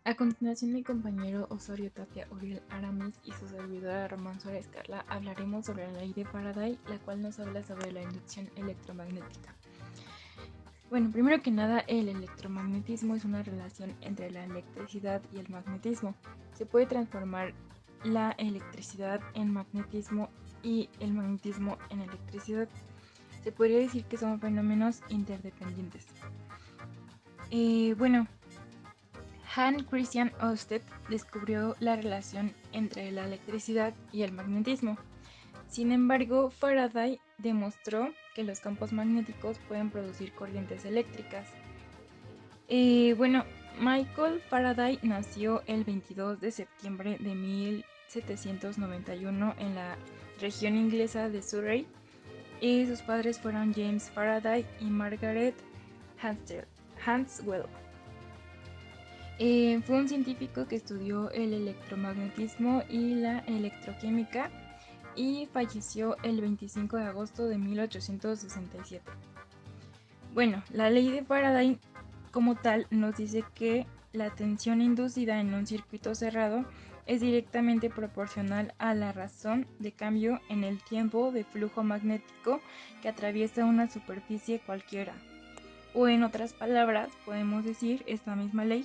A continuación, mi compañero Osorio Tapia Uriel Aramis y su servidora Román Suárez Carla hablaremos sobre la ley de Faraday, la cual nos habla sobre la inducción electromagnética. Bueno, primero que nada, el electromagnetismo es una relación entre la electricidad y el magnetismo. Se puede transformar la electricidad en magnetismo y el magnetismo en electricidad. Se podría decir que son fenómenos interdependientes. Hans Christian Ørsted descubrió la relación entre la electricidad y el magnetismo. Sin embargo, Faraday demostró que los campos magnéticos pueden producir corrientes eléctricas. Michael Faraday nació el 22 de septiembre de 1791 en la región inglesa de Surrey y sus padres fueron James Faraday y Margaret Hanswell. Fue un científico que estudió el electromagnetismo y la electroquímica y falleció el 25 de agosto de 1867. Bueno, la ley de Faraday como tal nos dice que la tensión inducida en un circuito cerrado es directamente proporcional a la razón de cambio en el tiempo de flujo magnético que atraviesa una superficie cualquiera. O en otras palabras, podemos decir esta misma ley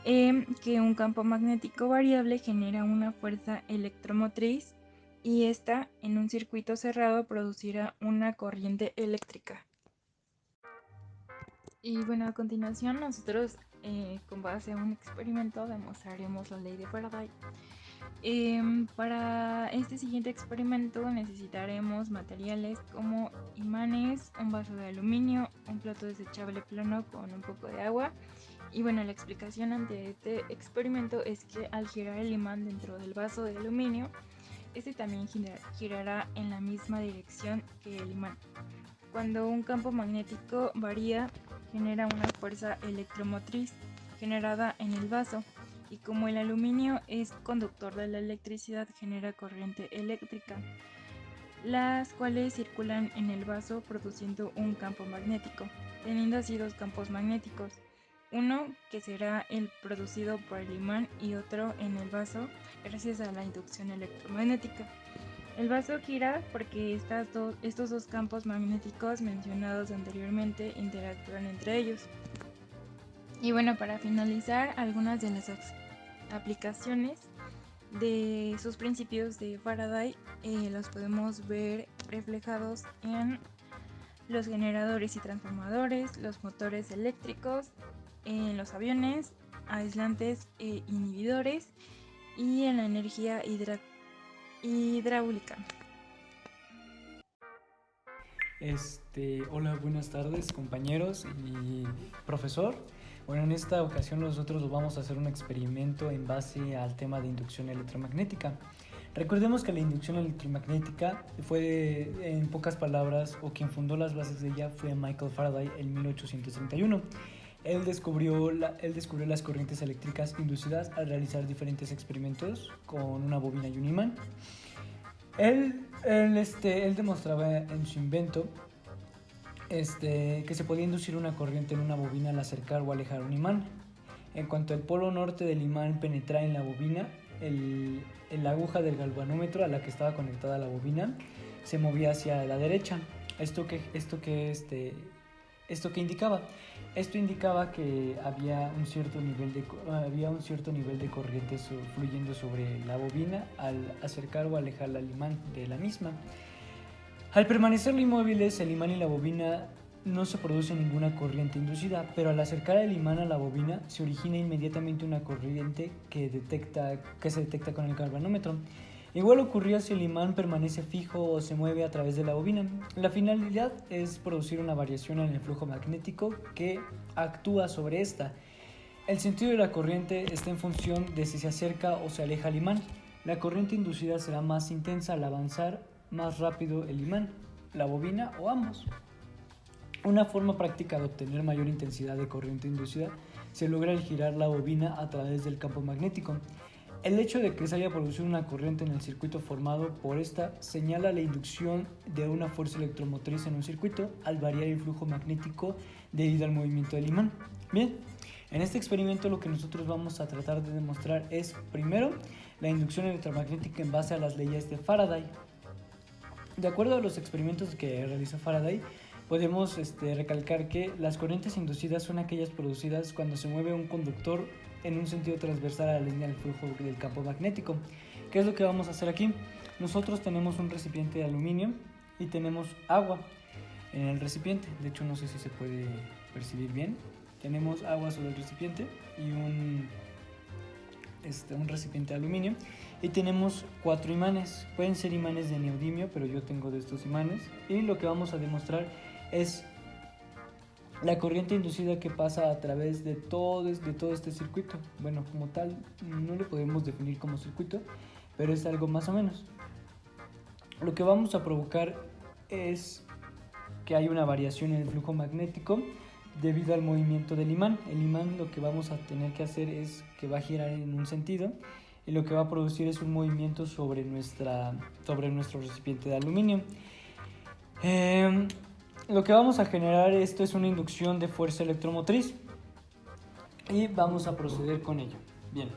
que un campo magnético variable genera una fuerza electromotriz y esta en un circuito cerrado producirá una corriente eléctrica. Y bueno, a continuación nosotros con base a un experimento demostraremos la ley de Faraday. Para este siguiente experimento necesitaremos materiales como imanes, un vaso de aluminio, un plato desechable plano con un poco de agua. Y bueno, la explicación ante este experimento es que al girar el imán dentro del vaso de aluminio, este también girará en la misma dirección que el imán. Cuando un campo magnético varía, genera una fuerza electromotriz generada en el vaso, y como el aluminio es conductor de la electricidad, genera corriente eléctrica, las cuales circulan en el vaso produciendo un campo magnético, teniendo así dos campos magnéticos, uno que será el producido por el imán y otro en el vaso gracias a la inducción electromagnética. El vaso gira porque estos dos campos magnéticos mencionados anteriormente interactúan entre ellos. Y bueno, para finalizar, algunas de las aplicaciones de sus principios de Faraday los podemos ver reflejados en los generadores y transformadores, los motores eléctricos, en los aviones, aislantes e inhibidores y en la energía hidráulica. Hola, buenas tardes compañeros y profesor. Bueno, en esta ocasión nosotros vamos a hacer un experimento en base al tema de inducción electromagnética. Recordemos que la inducción electromagnética fue, en pocas palabras, o quien fundó las bases de ella fue Michael Faraday en 1831. Él descubrió las corrientes eléctricas inducidas al realizar diferentes experimentos con una bobina y un imán. Él demostraba en su invento que se podía inducir una corriente en una bobina al acercar o alejar un imán. En cuanto el polo norte del imán penetrara en la bobina, la aguja del galvanómetro a la que estaba conectada la bobina se movía hacia la derecha. ¿Esto qué indicaba? Esto indicaba que había un cierto nivel de corriente fluyendo sobre la bobina al acercar o alejar al imán de la misma. Al permanecer inmóviles, el imán y la bobina no se produce ninguna corriente inducida, pero al acercar el imán a la bobina se origina inmediatamente una corriente que se detecta con el galvanómetro. Igual ocurría si el imán permanece fijo o se mueve a través de la bobina. La finalidad es producir una variación en el flujo magnético que actúa sobre esta. El sentido de la corriente está en función de si se acerca o se aleja el imán. La corriente inducida será más intensa al avanzar más rápido el imán, la bobina o ambos. Una forma práctica de obtener mayor intensidad de corriente inducida se logra al girar la bobina a través del campo magnético. El hecho de que se haya producido una corriente en el circuito formado por esta señala la inducción de una fuerza electromotriz en un circuito al variar el flujo magnético debido al movimiento del imán. Bien, En este experimento lo que nosotros vamos a tratar de demostrar es, primero, la inducción electromagnética en base a las leyes de Faraday. De acuerdo a los experimentos que realizó Faraday, podemos recalcar que las corrientes inducidas son aquellas producidas cuando se mueve un conductor en un sentido transversal a la línea del flujo del campo magnético. ¿Qué es lo que vamos a hacer aquí? Nosotros tenemos un recipiente de aluminio y tenemos agua en el recipiente. De hecho, no sé si se puede percibir bien. Tenemos agua sobre el recipiente y un recipiente de aluminio, y tenemos 4 imanes. Pueden ser imanes de neodimio, pero yo tengo de estos imanes, y lo que vamos a demostrar es la corriente inducida que pasa a través de todo este circuito. Bueno, como tal no lo podemos definir como circuito, pero es algo más o menos. Lo que vamos a provocar es que hay una variación en el flujo magnético debido al movimiento del imán. El imán, lo que vamos a tener que hacer es que va a girar en un sentido, y lo que va a producir es un movimiento sobre nuestro recipiente de aluminio. Lo que vamos a generar esto es una inducción de fuerza electromotriz, y vamos a proceder con ello. Bien.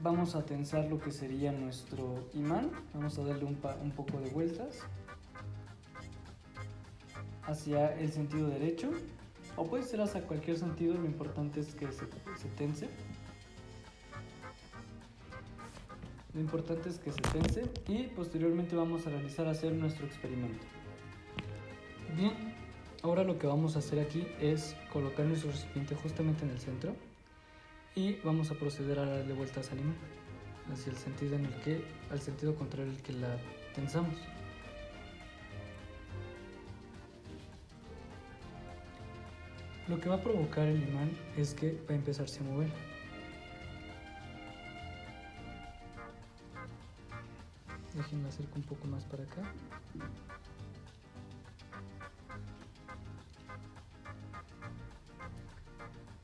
Vamos a tensar lo que sería nuestro imán. Vamos a darle un poco de vueltas hacia el sentido derecho, o puede ser hacia cualquier sentido. Lo importante es que se tense. Lo importante es que se tense, y posteriormente vamos a hacer nuestro experimento. Bien, ahora lo que vamos a hacer aquí es colocar nuestro recipiente justamente en el centro, y vamos a proceder a darle vueltas al imán hacia el sentido al sentido contrario al que la tensamos. Lo que va a provocar el imán es que va a empezarse a mover. Déjenme acercar un poco más para acá.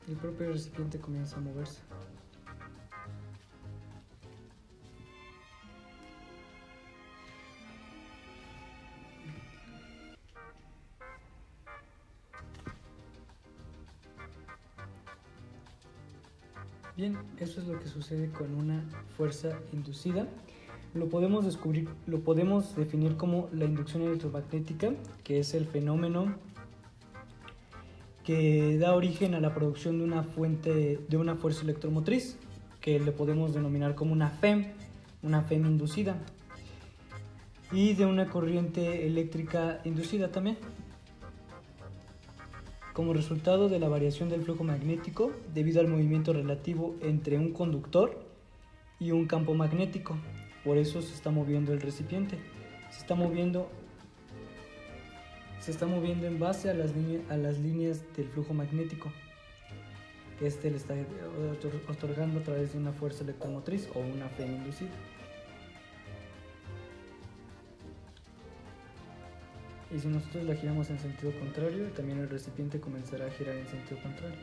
El propio recipiente comienza a moverse. Bien, eso es lo que sucede con una fuerza inducida. Lo podemos definir como la inducción electromagnética, que es el fenómeno que da origen a la producción de una fuerza electromotriz, que le podemos denominar como una FEM inducida, y de una corriente eléctrica inducida también, como resultado de la variación del flujo magnético debido al movimiento relativo entre un conductor y un campo magnético. Por eso se está moviendo el recipiente. Se está moviendo en base a las líneas del flujo magnético que le está otorgando a través de una fuerza electromotriz o una FEM inducida. Y si nosotros la giramos en sentido contrario, también el recipiente comenzará a girar en sentido contrario.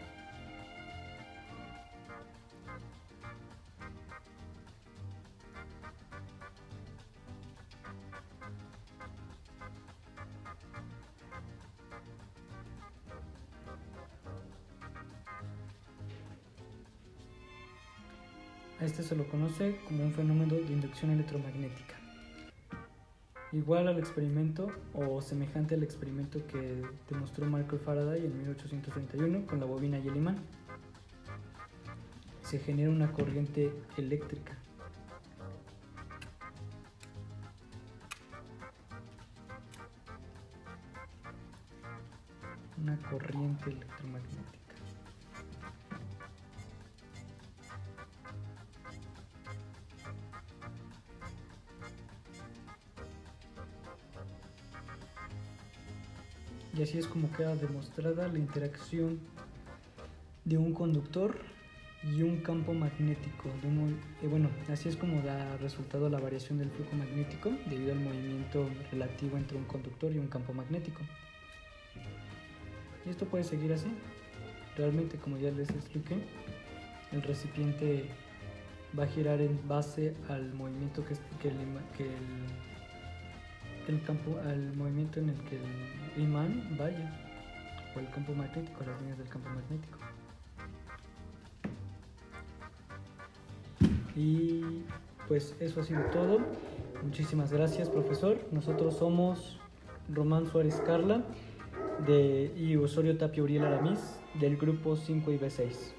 A este se lo conoce como un fenómeno de inducción electromagnética. Igual al experimento, o semejante al experimento que demostró Michael Faraday en 1831 con la bobina y el imán. Se genera una corriente eléctrica. Una corriente electromagnética. Y así es como queda demostrada la interacción de un conductor y un campo magnético. Así es como da resultado la variación del flujo magnético debido al movimiento relativo entre un conductor y un campo magnético. Y esto puede seguir así. Realmente, como ya les expliqué, el recipiente va a girar en base al movimiento que al movimiento en el que el imán vaya, o el campo magnético, las líneas del campo magnético. Y pues eso ha sido todo. Muchísimas gracias, profesor. Nosotros somos Román Suárez Carla y Osorio Tapia Uriel Aramis del grupo 5 y B6.